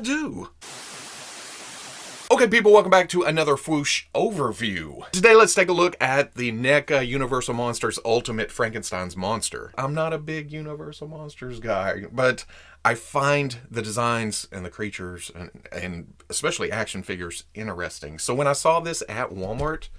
do? Okay, people, welcome back to another Fwoosh overview. Today, let's take a look at the Neca Universal Monsters Ultimate Frankenstein's Monster. I'm not a big Universal Monsters guy, but I find the designs and the creatures and especially action figures interesting. So when I saw this at Walmart,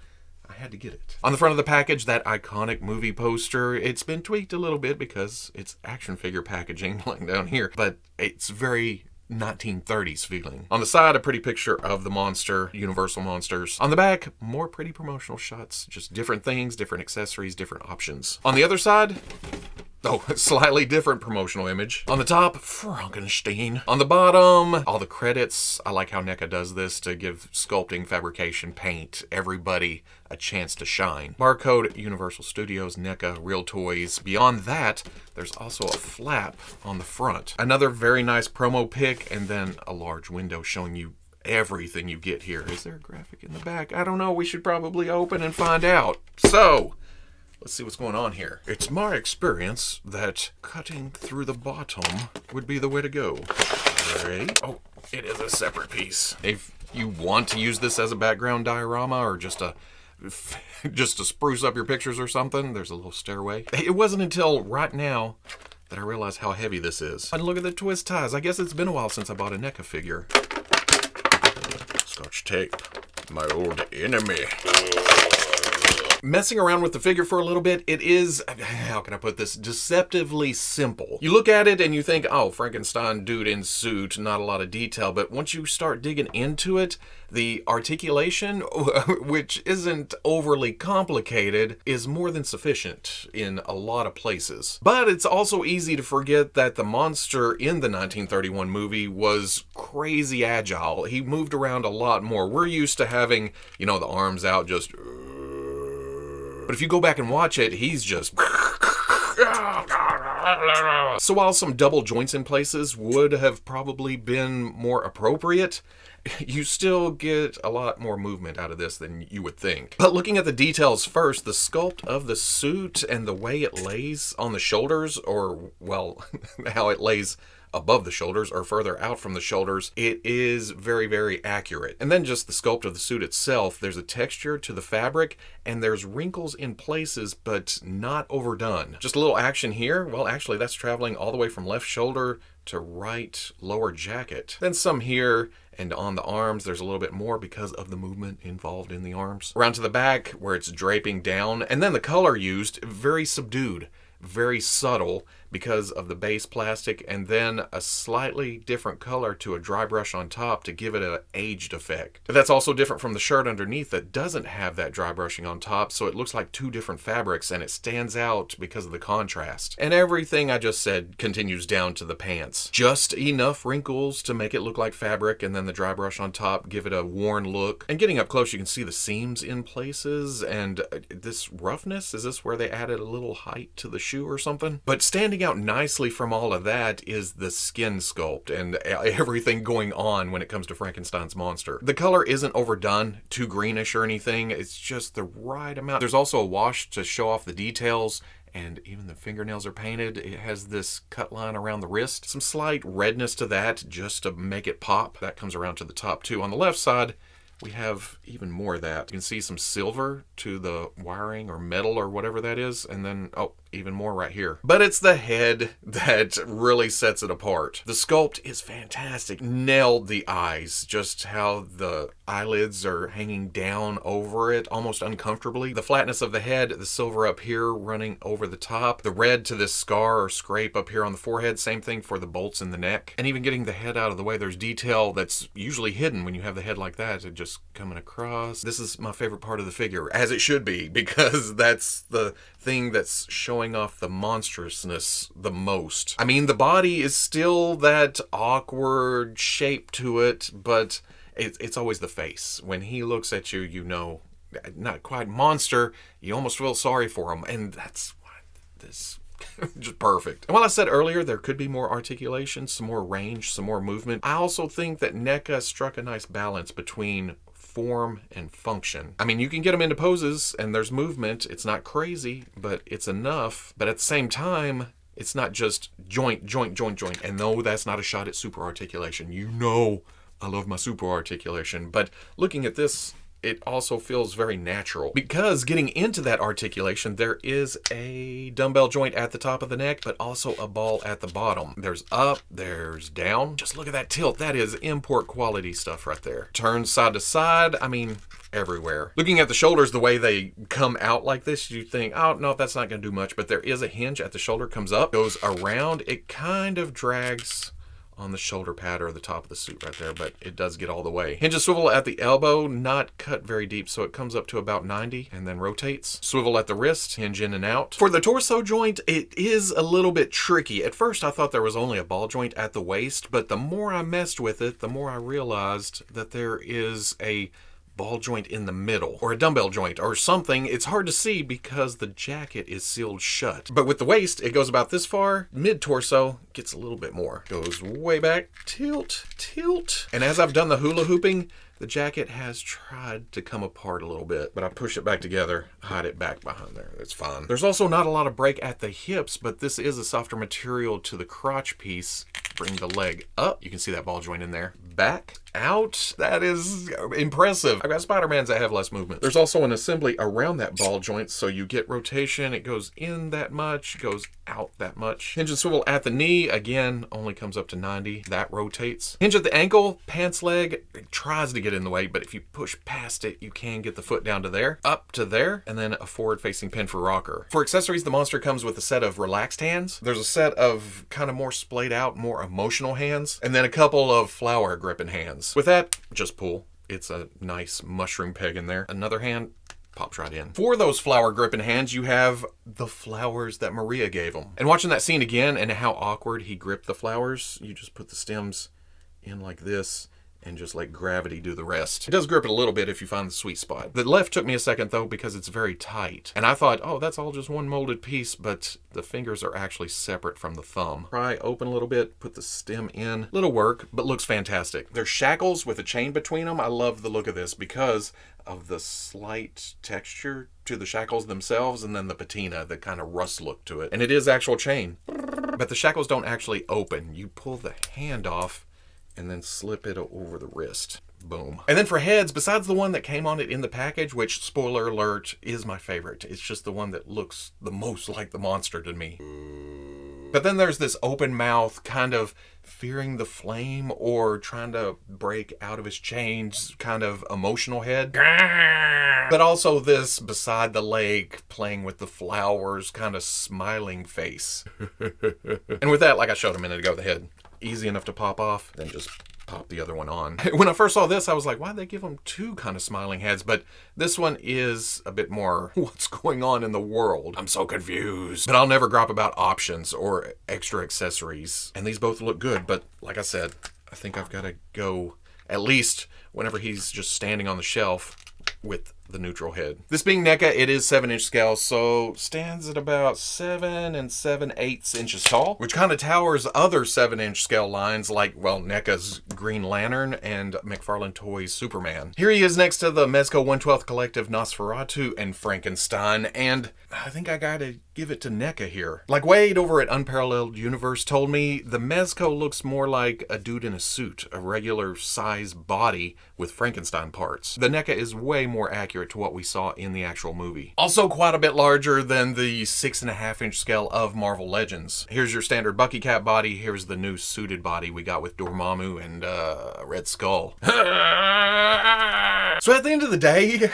I had to get it. On the front of the package, that iconic movie poster. It's been tweaked a little bit because it's action figure packaging like down here, but it's very 1930s feeling. On the side, a pretty picture of the monster, Universal Monsters. On the back, more pretty promotional shots. Just different things, different accessories, different options. On the other side, slightly different promotional image. On the top, Frankenstein. On the bottom, all the credits. I like how Neca does this to give sculpting, fabrication, paint, everybody a chance to shine. Barcode, Universal Studios, Neca, Real Toys. Beyond that, there's also a flap on the front. Another very nice promo pic, and then a large window showing you everything you get here. Is there a graphic in the back? I don't know. We should probably open and find out. So, let's see what's going on here. It's my experience that cutting through the bottom would be the way to go. Right? Oh, it is a separate piece. If you want to use this as a background diorama or just to spruce up your pictures or something, there's a little stairway. It wasn't until right now that I realized how heavy this is. And look at the twist ties. I guess it's been a while since I bought a Neca figure. Scotch tape, my old enemy. Messing around with the figure for a little bit, it is, how can I put this, deceptively simple. You look at it and you think, oh, Frankenstein dude in suit, not a lot of detail, but once you start digging into it, the articulation, which isn't overly complicated, is more than sufficient in a lot of places. But it's also easy to forget that the monster in the 1931 movie was crazy agile. He moved around a lot more. We're used to having, the arms out just... But if you go back and watch it, he's just... So while some double joints in places would have probably been more appropriate, you still get a lot more movement out of this than you would think. But looking at the details first, the sculpt of the suit and the way it lays on the shoulders, or, well, how it lays above the shoulders or further out from the shoulders, it is very, very accurate. And then just the sculpt of the suit itself, there's a texture to the fabric and there's wrinkles in places, but not overdone. Just a little action here. Well, actually that's traveling all the way from left shoulder to right lower jacket. Then some here, and on the arms there's a little bit more because of the movement involved in the arms. Around to the back where it's draping down, and then the color used, very subdued, very subtle because of the base plastic, and then a slightly different color to a dry brush on top to give it an aged effect. But that's also different from the shirt underneath that doesn't have that dry brushing on top, so it looks like two different fabrics and it stands out because of the contrast. And everything I just said continues down to the pants. Just enough wrinkles to make it look like fabric, and then the dry brush on top give it a worn look. And getting up close you can see the seams in places, and this roughness, is this where they added a little height to the shoe or something? But standing out nicely from all of that is the skin sculpt and everything going on when it comes to Frankenstein's monster. The color isn't overdone, too greenish or anything. It's just the right amount. There's also a wash to show off the details, and even the fingernails are painted. It has this cut line around the wrist. Some slight redness to that just to make it pop. That comes around to the top too. On the left side, we have even more of that. You can see some silver to the wiring or metal or whatever that is, and then, even more right here. But it's the head that really sets it apart. The sculpt is fantastic. Nailed the eyes, just how the eyelids are hanging down over it almost uncomfortably. The flatness of the head, the silver up here running over the top, the red to this scar or scrape up here on the forehead, same thing for the bolts in the neck. And even getting the head out of the way, there's detail that's usually hidden when you have the head like that, it just coming across. This is my favorite part of the figure, as it should be, because that's the thing that's showing off the monstrousness the most. I mean, the body is still that awkward shape to it, but it's always the face. When he looks at you, you know, not quite monster, you almost feel sorry for him, and that's what this just perfect. And while I said earlier there could be more articulation, some more range, some more movement, I also think that Neca struck a nice balance between form and function. I mean, you can get them into poses and there's movement. It's not crazy, but it's enough. But at the same time, It's not just joint, joint, joint, joint. And no, that's not a shot at super articulation. You know I love my super articulation. But looking at this, it also feels very natural. Because getting into that articulation, there is a dumbbell joint at the top of the neck, but also a ball at the bottom. There's up, there's down. Just look at that tilt. That is import quality stuff right there. Turns side to side. I mean, everywhere. Looking at the shoulders, the way they come out like this, you think, oh, no, that's not going to do much. But there is a hinge at the shoulder, comes up, goes around. It kind of drags on the shoulder pad or the top of the suit right there, but it does get all the way. Hinge and swivel at the elbow, not cut very deep, so it comes up to about 90 and then rotates. Swivel at the wrist, hinge in and out. For the torso joint, it is a little bit tricky. At first, I thought there was only a ball joint at the waist, but the more I messed with it, the more I realized that there is a ball joint in the middle, or a dumbbell joint, or something. It's hard to see because the jacket is sealed shut. But with the waist, it goes about this far. Mid-torso gets a little bit more. Goes way back, tilt, tilt. And as I've done the hula hooping, the jacket has tried to come apart a little bit, but I push it back together, hide it back behind there. It's fine. There's also not a lot of break at the hips, but this is a softer material to the crotch piece. Bring the leg up. You can see that ball joint in there. Back, out. That is impressive. I've got Spider-Mans that have less movement. There's also an assembly around that ball joint, so you get rotation. It goes in that much, goes out that much. Hinge and swivel at the knee, again, only comes up to 90. That rotates. Hinge at the ankle, pants leg, it tries to get in the way, but if you push past it, you can get the foot down to there, up to there, and then a forward-facing pin for rocker. For accessories, the monster comes with a set of relaxed hands. There's a set of kind of more splayed out, more emotional hands, and then a couple of flower gripping hands. With that, just pull. It's a nice mushroom peg in there. Another hand pops right in. For those flower gripping hands, you have the flowers that Maria gave him. And watching that scene again and how awkward he gripped the flowers, you just put the stems in like this and just let gravity do the rest. It does grip it a little bit if you find the sweet spot. The left took me a second though because it's very tight. And I thought, oh, that's all just one molded piece, but the fingers are actually separate from the thumb. Pry open a little bit, put the stem in. Little work, but looks fantastic. There's shackles with a chain between them. I love the look of this because of the slight texture to the shackles themselves and then the patina, the kind of rust look to it. And it is actual chain. But the shackles don't actually open. You pull the hand off and then slip it over the wrist. Boom. And then for heads, besides the one that came on it in the package, which, spoiler alert, is my favorite. It's just the one that looks the most like the monster to me. But then there's this open mouth, kind of fearing the flame or trying to break out of his chains, kind of emotional head. But also this beside the lake, playing with the flowers, kind of smiling face. And with that, like I showed a minute ago, the head, easy enough to pop off, then just pop the other one on. When I first saw this, I was like, why'd they give them two kind of smiling heads? But this one is a bit more what's going on in the world. I'm so confused. But I'll never grop about options or extra accessories. And these both look good, but like I said, I think I've got to go at least whenever he's just standing on the shelf with the neutral head. This being NECA, it is 7-inch scale, so stands at about 7 7/8 inches tall, which kind of towers other 7-inch scale lines like, well, NECA's Green Lantern and McFarlane Toys Superman. Here he is next to the Mezco 1/12 Collective Nosferatu and Frankenstein, and I think I gotta give it to NECA here. Like Wade over at Unparalleled Universe told me, the Mezco looks more like a dude in a suit, a regular size body with Frankenstein parts. The NECA is way more accurate to what we saw in the actual movie. Also quite a bit larger than the 6.5-inch scale of Marvel Legends. Here's your standard Bucky Cap body. Here's the new suited body we got with Dormammu and Red Skull. So at the end of the day,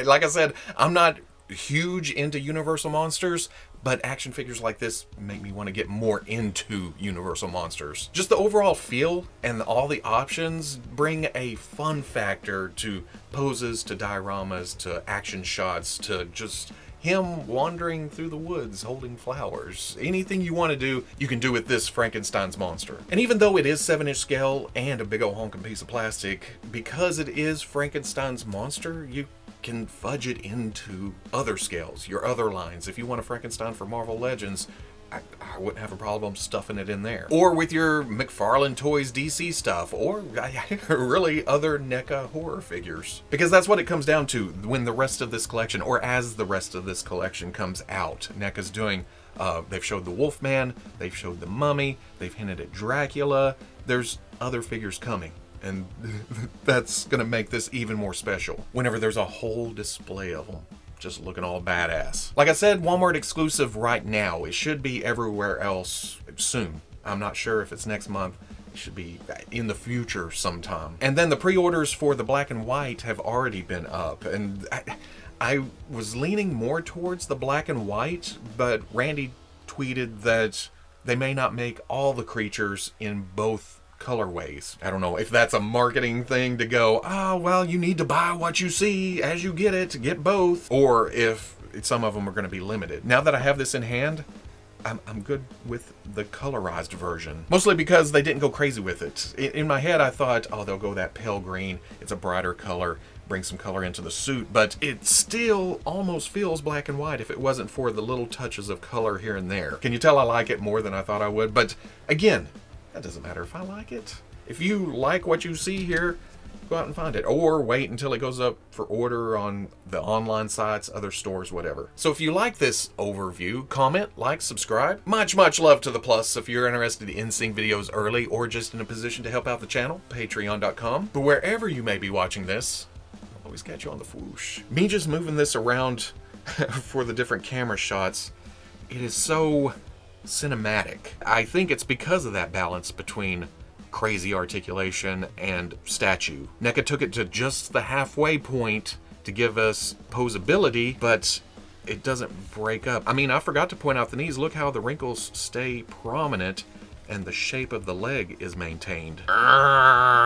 like I said, I'm not huge into Universal Monsters, but action figures like this make me want to get more into Universal Monsters. Just the overall feel and all the options bring a fun factor to poses, to dioramas, to action shots, to just him wandering through the woods holding flowers. Anything you want to do, you can do with this Frankenstein's monster. And even though it is 7-inch scale and a big old honking piece of plastic, because it is Frankenstein's monster, you can fudge it into other scales, your other lines. If you want a Frankenstein for Marvel Legends, I wouldn't have a problem stuffing it in there. Or with your McFarlane Toys DC stuff, or really other NECA horror figures. Because that's what it comes down to when the rest of this collection, or as the rest of this collection comes out. NECA's doing They've showed the Wolfman, they've showed the Mummy, they've hinted at Dracula. There's other figures coming, and that's gonna make this even more special whenever there's a whole display of them just looking all badass. Like I said, Walmart exclusive right now. It should be everywhere else soon. I'm not sure if it's next month. It should be in the future sometime. And then the pre-orders for the black and white have already been up, and I was leaning more towards the black and white, but Randy tweeted that they may not make all the creatures in both colorways. I don't know if that's a marketing thing to go, well, you need to buy what you see as you get it, get both, or if some of them are going to be limited. Now that I have this in hand, I'm good with the colorized version. Mostly because they didn't go crazy with it. In my head, I thought, they'll go that pale green. It's a brighter color, bring some color into the suit, but it still almost feels black and white if it wasn't for the little touches of color here and there. Can you tell I like it more than I thought I would? But again, that doesn't matter if I like it. If you like what you see here, go out and find it, or wait until it goes up for order on the online sites, other stores, whatever. So if you like this overview, comment, like, subscribe. Much love to the plus. If you're interested in seeing videos early or just in a position to help out the channel, patreon.com. But wherever you may be watching this, I'll always catch you on the Fwoosh. Me just moving this around for the different camera shots, it is so cinematic. I think it's because of that balance between crazy articulation and statue. Neca took it to just the halfway point to give us posability, but it doesn't break up. I mean, I forgot to point out the knees. Look how the wrinkles stay prominent and the shape of the leg is maintained.